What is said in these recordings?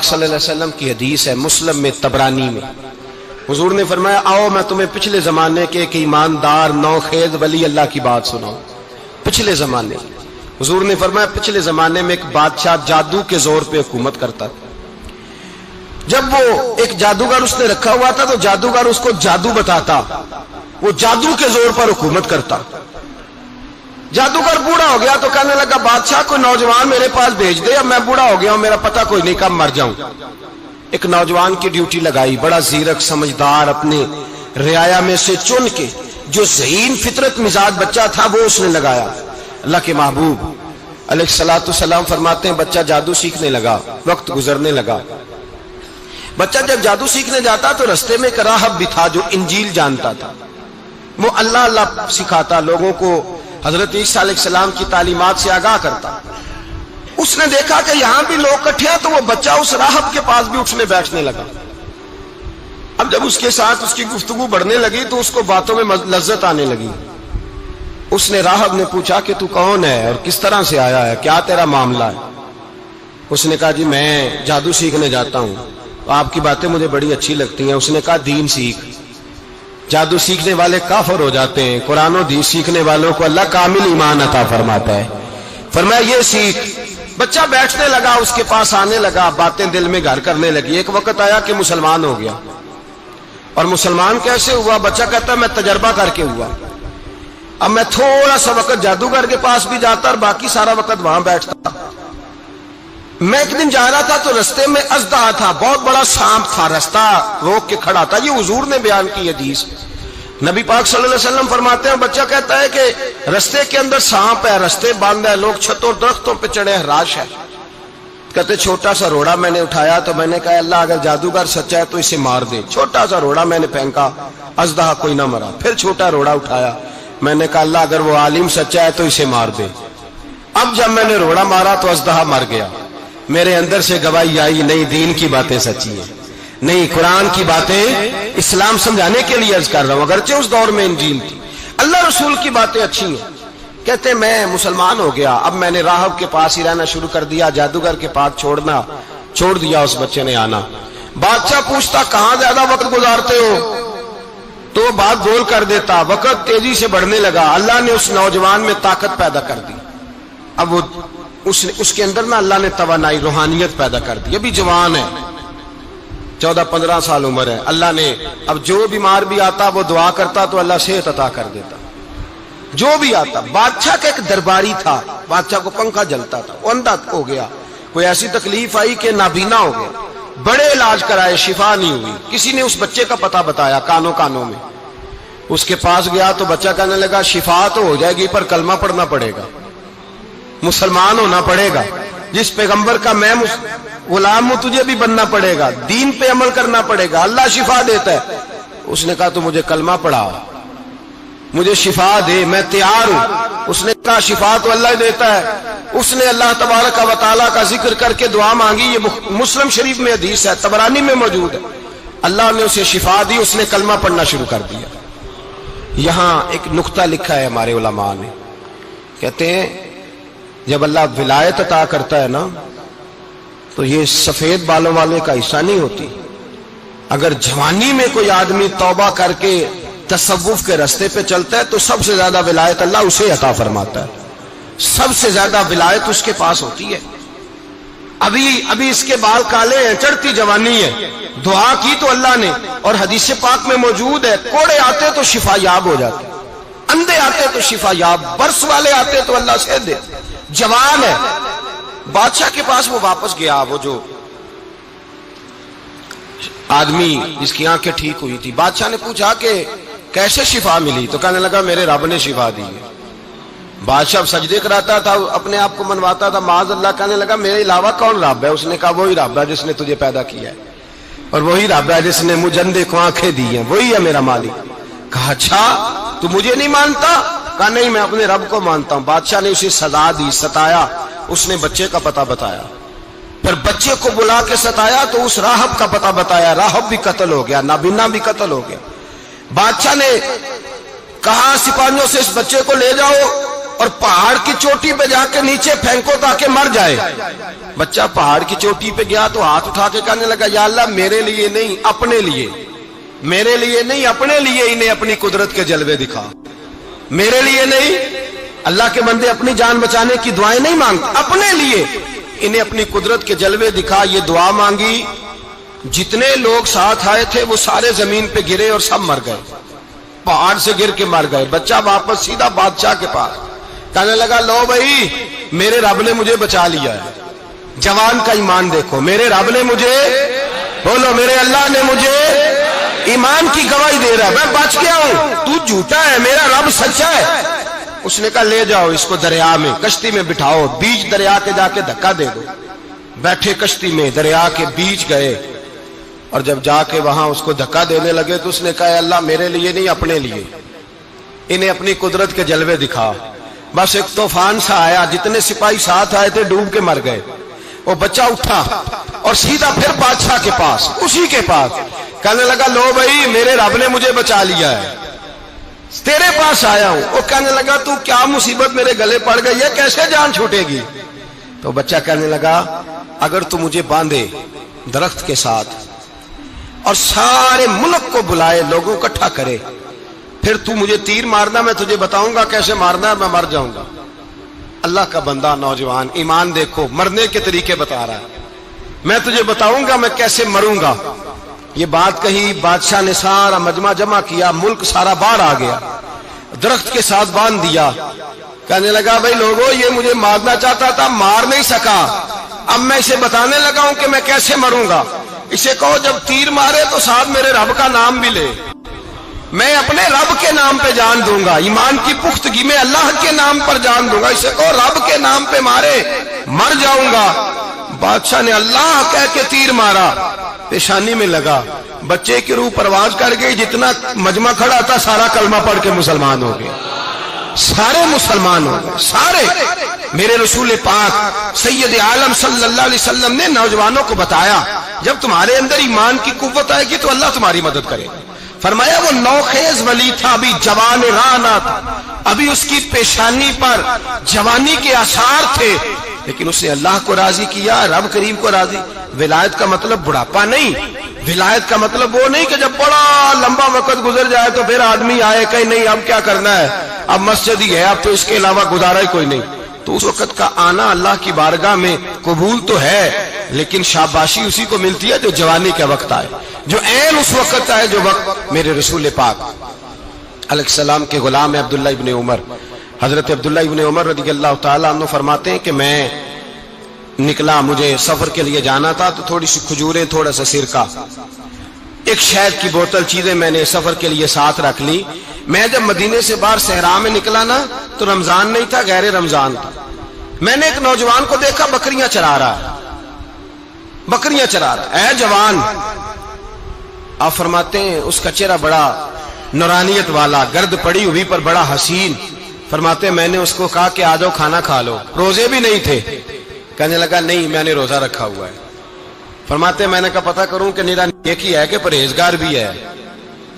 صلی اللہ علیہ وسلم کی حدیث ہے مسلم میں طبرانی میں، حضور نے فرمایا آؤ میں تمہیں پچھلے زمانے کے ایک ایماندار نوخیز ولی اللہ کی بات سناؤں۔ پچھلے زمانے حضور نے فرمایا پچھلے زمانے میں ایک بادشاہ جادو کے زور پہ حکومت کرتا تھا۔ جب وہ ایک جادوگر اس نے رکھا ہوا تھا تو جادوگر اس کو جادو بتاتا، وہ جادو کے زور پر حکومت کرتا۔ جادوگر بوڑھا ہو گیا تو کہنے لگا بادشاہ کو نوجوان میرے پاس بھیج دے، اب میں بوڑھا ہو گیا ہوں، میرا پتہ کوئی نہیں کب مر جاؤں۔ ایک نوجوان کی ڈیوٹی لگائی، بڑا زیرک سمجھدار، اپنے رعایا میں سے چن کے جو ذہین فطرت مزاج بچہ تھا وہ اس نے لگایا۔ اللہ کے محبوب علیہ الصلوۃ والسلام فرماتے ہیں بچہ جادو سیکھنے لگا، وقت گزرنے لگا۔ بچہ جب جادو سیکھنے جاتا تو رستے میں ایک راہب بھی تھا جو انجیل جانتا تھا، وہ اللہ اللہ سکھاتا، لوگوں کو حضرت عیسیٰ علیہ السلام کی تعلیمات سے آگاہ کرتا۔ اس نے دیکھا کہ یہاں بھی لوگ اکٹھے ہیں تو وہ بچہ اس راہب کے پاس بھی اٹھنے بیٹھنے لگا۔ اب جب اس کے ساتھ اس کی گفتگو بڑھنے لگی تو اس کو باتوں میں لذت آنے لگی۔ اس نے راہب نے پوچھا کہ تو کون ہے اور کس طرح سے آیا ہے، کیا تیرا معاملہ ہے؟ اس نے کہا جی میں جادو سیکھنے جاتا ہوں، آپ کی باتیں مجھے بڑی اچھی لگتی ہیں۔ اس نے کہا دین سیکھ، جادو سیکھنے والے کافر ہو جاتے ہیں، قرآن و حدیث سیکھنے والوں کو اللہ کامل ایمان عطا فرماتا ہے۔ فرمایا یہ سیکھ۔ بچہ بیٹھنے لگا، اس کے پاس آنے لگا، باتیں دل میں گھر کرنے لگی۔ ایک وقت آیا کہ مسلمان ہو گیا، اور مسلمان کیسے ہوا؟ بچہ کہتا ہے میں تجربہ کر کے ہوا۔ اب میں تھوڑا سا وقت جادوگر کے پاس بھی جاتا اور باقی سارا وقت وہاں بیٹھتا۔ میں ایک دن جا رہا تھا تو رستے میں اژدہا تھا، بہت بڑا سانپ تھا، رستہ روک کے کھڑا تھا۔ یہ حضور نے بیان کی حدیث، نبی پاک صلی اللہ علیہ وسلم فرماتے ہیں بچہ کہتا ہے کہ رستے کے اندر سانپ ہے، رستے بند ہے، لوگ چھتوں درختوں پہ چڑھے، ہراش ہے۔ کہتے چھوٹا سا روڑا میں نے اٹھایا تو میں نے کہا اللہ اگر جادوگر سچا ہے تو اسے مار دے۔ چھوٹا سا روڑا میں نے پھینکا، اژدہا کوئی نہ مرا۔ پھر چھوٹا روڑا اٹھایا، میں نے کہا اللہ اگر وہ عالم سچا ہے تو اسے مار دے۔ اب جب میں نے روڑا مارا تو اژدہا مر گیا۔ میرے اندر سے گواہی آئی نہیں دین کی باتیں سچی ہیں، نہیں قرآن کی باتیں اسلام سمجھانے کے لیے عرض کر رہا ہوں، اگرچہ اس دور میں انجیل تھی، اللہ رسول کی باتیں اچھی ہیں۔ کہتے میں مسلمان ہو گیا، اب میں نے راہب کے پاس ہی رہنا شروع کر دیا، جادوگر کے پاس چھوڑ دیا۔ اس بچے نے آنا، بادشاہ پوچھتا کہاں زیادہ وقت گزارتے ہو تو وہ بات گول کر دیتا۔ وقت تیزی سے بڑھنے لگا، اللہ نے اس نوجوان میں طاقت پیدا کر دی۔ اب وہ اس کے اندر نا اللہ نے توانائی روحانیت پیدا کر دی، ابھی جوان ہے، 14-15 سال عمر ہے۔ اللہ نے اب جو بیمار بھی آتا وہ دعا کرتا تو اللہ صحت عطا کر دیتا، جو بھی آتا۔ بادشاہ کا ایک درباری تھا، بادشاہ کو پنکھا جلتا تھا، وہ اندھا ہو گیا، کوئی ایسی تکلیف آئی کہ نابینا ہو گیا، بڑے علاج کرائے شفا نہیں ہوئی۔ کسی نے اس بچے کا پتہ بتایا کانوں میں، اس کے پاس گیا تو بچہ کہنے لگا شفا تو ہو جائے گی پر کلمہ پڑھنا پڑے گا، مسلمان ہونا پڑے گا، جس پیغمبر کا میں غلام ہوں تجھے بھی بننا پڑے گا، دین پہ عمل کرنا پڑے گا، اللہ شفا دیتا ہے۔ اس نے کہا تو مجھے کلمہ پڑھا، مجھے شفا دے، میں تیار ہوں۔ اس نے کہا شفا تو اللہ دیتا ہے۔ اس نے اللہ تبارک و تعالیٰ کا ذکر کر کے دعا مانگی، یہ مسلم شریف میں حدیث ہے، طبرانی میں موجود ہے۔ اللہ نے اسے شفا دی، اس نے کلمہ پڑھنا شروع کر دیا۔ یہاں ایک نقطہ لکھا ہے ہمارے علماء نے، کہتے ہیں جب اللہ ولایت عطا کرتا ہے نا تو یہ سفید بالوں والے کا حصہ نہیں ہوتی۔ اگر جوانی میں کوئی آدمی توبہ کر کے تصوف کے راستے پہ چلتا ہے تو سب سے زیادہ ولایت اللہ اسے عطا فرماتا ہے، سب سے زیادہ ولایت اس کے پاس ہوتی ہے۔ ابھی اس کے بال کالے ہیں، چڑھتی جوانی ہے، دعا کی تو اللہ نے، اور حدیث پاک میں موجود ہے کوڑے آتے تو شفا یاب ہو جاتے، اندھے آتے تو شفا یاب، برس والے آتے تو اللہ سے دے۔ جوان ہے، بادشاہ کے پاس وہ واپس گیا، وہ جو آدمی جس کی آنکھیں ٹھیک ہوئی تھی۔ بادشاہ نے پوچھا کہ کیسے شفا ملی؟ تو کہنے لگا میرے رب نے شفا دی ہے۔ بادشاہ سجدے کراتا تھا، اپنے آپ کو منواتا تھا، معاذ اللہ، کہنے لگا میرے علاوہ کون رب ہے؟ اس نے کہا وہی رب ہے جس نے تجھے پیدا کیا ہے، اور وہی رب ہے جس نے مجھے اندھے کو آنکھیں دی ہیں، وہی ہے میرا مالک۔ کہا اچھا تو مجھے نہیں مانتا؟ کہا نہیں میں اپنے رب کو مانتا ہوں۔ بادشاہ نے اسے سزا دی، ستایا، اس نے بچے کا پتہ بتایا، پھر بچے کو بلا کے ستایا تو اس راہب کا پتہ بتایا، راہب بھی قتل ہو گیا، نابینا بھی قتل ہو گیا۔ بادشاہ نے کہا سپاہیوں سے اس بچے کو لے جاؤ اور پہاڑ کی چوٹی پہ جا کے نیچے پھینکو تاکہ مر جائے. بچہ پہاڑ کی چوٹی پہ گیا تو ہاتھ اٹھا کے کہنے لگا یا اللہ میرے لیے نہیں اپنے لیے، میرے لیے نہیں اپنے لیے انہیں اپنی قدرت کے جلوے دکھا. میرے لیے نہیں، اللہ کے بندے اپنی جان بچانے کی دعائیں نہیں مانگتے، اپنے لیے انہیں اپنی قدرت کے جلوے دکھا. یہ دعا مانگی، جتنے لوگ ساتھ آئے تھے وہ سارے زمین پہ گرے اور سب مر گئے، پہاڑ سے گر کے مر گئے. بچہ واپس سیدھا بادشاہ کے پاس کہنے لگا لو بھائی میرے رب نے مجھے بچا لیا ہے. جوان کا ایمان دیکھو، میرے رب نے مجھے، بولو میرے اللہ نے مجھے ایمان کی گواہی دے رہا ہے، میں بچ گیا ہوں، تو جھوٹا ہے، میرا رب سچا ہے. اس نے کہا لے جاؤ اس کو دریا میں، کشتی میں بٹھاؤ، بیچ دریا کے جا کے دھکا دے دو. بیٹھے کشتی میں، دریا کے بیچ گئے، اور جب جا کے وہاں اس کو دھکا دینے لگے تو اس نے کہا اللہ میرے لیے نہیں اپنے لیے انہیں اپنی قدرت کے جلوے دکھا. بس ایک طوفان سا آیا، جتنے سپاہی ساتھ آئے تھے ڈوب کے مر گئے. وہ بچہ اٹھا اور سیدھا پھر بادشاہ کے پاس، اسی کے پاس کہنے لگا لو بھائی میرے رب نے مجھے بچا لیا ہے، تیرے پاس آیا ہوں. وہ کہنے لگا تو کیا مصیبت میرے گلے پڑ گئی ہے، کیسے جان چھوٹے گی؟ تو بچہ کہنے لگا اگر تو مجھے باندھے درخت کے ساتھ اور سارے ملک کو بلائے، لوگوں کو اکٹھا کرے، پھر تو مجھے تیر مارنا، میں تجھے بتاؤں گا کیسے مارنا ہے، میں مر جاؤں گا. اللہ کا بندہ نوجوان ایمان دیکھو، مرنے کے طریقے بتا رہا ہے، میں تجھے بتاؤں گا میں کیسے مروں گا. یہ بات کہی، بادشاہ نے سارا مجمع جمع کیا، ملک سارا باہر آ گیا، درخت کے ساتھ باندھ دیا. کہنے لگا بھائی لوگوں یہ مجھے مارنا چاہتا تھا، مار نہیں سکا، اب میں اسے بتانے لگا ہوں کہ میں کیسے مروں گا. اسے کہو جب تیر مارے تو ساتھ میرے رب کا نام بھی لے، میں اپنے رب کے نام پہ جان دوں گا، ایمان کی پختگی میں اللہ کے نام پر جان دوں گا. اسے کہو رب کے نام پہ مارے، مر جاؤں گا. بادشاہ نے اللہ کہہ کے تیر مارا، پیشانی میں لگا، بچے کی روح پرواز کر گئی. جتنا مجمع کھڑا تھا سارا کلمہ پڑھ کے مسلمان ہو گئے، سارے مسلمان ہو گئے سارے. میرے رسول پاک سید عالم صلی اللہ علیہ وسلم نے نوجوانوں کو بتایا جب تمہارے اندر ایمان کی قوت آئے گی تو اللہ تمہاری مدد کرے. فرمایا وہ نوخیز ولی تھا، ابھی جوان رانا تھا، ابھی اس کی پیشانی پر جوانی کے آثار تھے، لیکن اس نے اللہ کو راضی کیا، رب کریم کو راضی. ولایت کا مطلب بڑھاپا نہیں، ولایت کا مطلب وہ نہیں کہ جب بڑا لمبا وقت گزر جائے تو پھر آدمی آئے کہ نہیں اب کیا کرنا ہے، اب مسجد ہی ہے، اب تو اس کے علاوہ گزارا ہی کوئی نہیں. تو اس وقت کا آنا اللہ کی بارگاہ میں قبول تو ہے، لیکن شاباشی اسی کو ملتی ہے جو جوانی کا وقت آئے، جو عین اس وقت آئے جو وقت. میرے رسول پاک علیہ السلام کے غلام عبداللہ ابن عمر، حضرت عبداللہ ابن عمر رضی اللہ تعالیٰ عنہ فرماتے ہیں کہ میں نکلا، مجھے سفر کے لیے جانا تھا، تو تھوڑی سی کھجوریں، تھوڑا سا سرکہ، ایک شہد کی بوتل، چیزیں میں نے سفر کے لیے ساتھ رکھ لی. میں جب مدینے سے باہر صحرا میں نکلا نا تو رمضان نہیں تھا، غیر رمضان تھا. میں نے ایک نوجوان کو دیکھا بکریاں چرا رہا ہے، بکریاں چرا رہا ہے. اے جوان، آپ فرماتے ہیں اس کا چہرہ بڑا نورانیت والا، گرد پڑی ہوئی پر بڑا حسین. فرماتے ہیں میں نے اس کو کہا کہ آ جاؤ کھانا کھا لو، روزے بھی نہیں تھے. کہنے لگا نہیں میں نے روزہ رکھا ہوا ہے. فرماتے ہیں میں نے کہا پتہ کروں کہ نیرا نیک ہی ہے کہ پرہیزگار بھی ہے.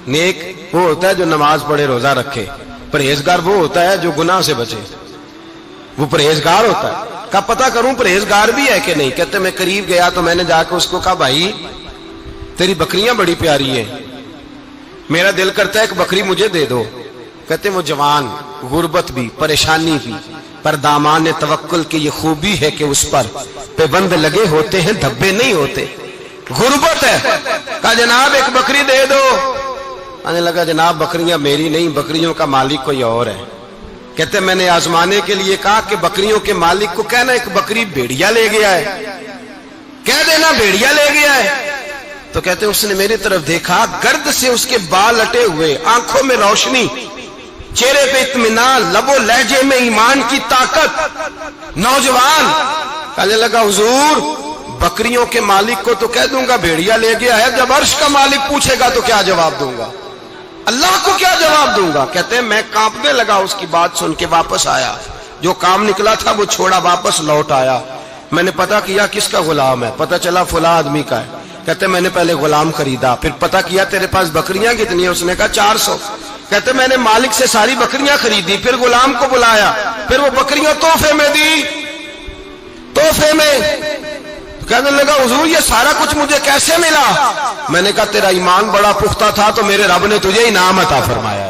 نیک وہ ہوتا ہے جو نماز پڑھے روزہ رکھے، پرہیزگار وہ ہوتا ہے جو گناہ سے بچے، وہ پرہیزگار ہوتا ہے. کہا پتہ کروں پرہیزگار بھی ہے کہ نہیں. کہتے میں قریب گیا تو میں نے جا کے اس کو کہا بھائی تیری بکریاں بڑی پیاری ہیں، میرا دل کرتا ہے ایک بکری مجھے دے دو. کہتے وہ جوان، غربت بھی، پریشانی بھی، پر دامان توکل کی یہ خوبی ہے کہ اس پر پابند لگے ہوتے ہیں، دھبے نہیں ہوتے. غربت ہے. کہا جناب ایک بکری دے دو. آنے لگا جناب بکریاں میری نہیں، بکریوں کا مالک کوئی اور ہے. کہتے میں نے آزمانے کے لیے کہا کہ بکریوں کے مالک کو کہنا ایک بکری بھیڑیا لے گیا ہے، کہہ دینا بھیڑیا لے گیا ہے. تو کہتے اس نے میری طرف دیکھا، گرد سے اس کے بال اٹے ہوئے، آنکھوں میں روشنی، چہرے پہ اطمینان، لب و لہجے میں ایمان کی طاقت. نوجوان کہنے لگا حضور بکریوں کے مالک کو تو کہہ دوں گا بھیڑیا لے گیا ہے، جب عرش کا مالک پوچھے گا تو کیا جواب دوں گا، اللہ کو کیا جواب دوں گا. کہتے ہیں میں کانپنے لگا اس کی بات سن کے. واپس آیا، جو کام نکلا تھا وہ چھوڑا، واپس لوٹ آیا. میں نے پتا کیا کس کا غلام ہے، پتا چلا فلاں آدمی کا ہے. کہتے میں نے پہلے غلام خریدا، پھر پتا کیا تیرے پاس بکریاں کتنی ہیں، اس نے کہا 400. کہتے میں نے مالک سے ساری بکریاں خریدی، پھر غلام کو بلایا. پھر وہ بکریاں تحفے میں دی، تحفے میں۔ کہنے لگا حضور یہ سارا کچھ مجھے کیسے ملا؟ میں نے کہا تیرا ایمان بڑا پختہ تھا تو میرے رب نے تجھے انعام عطا فرمایا۔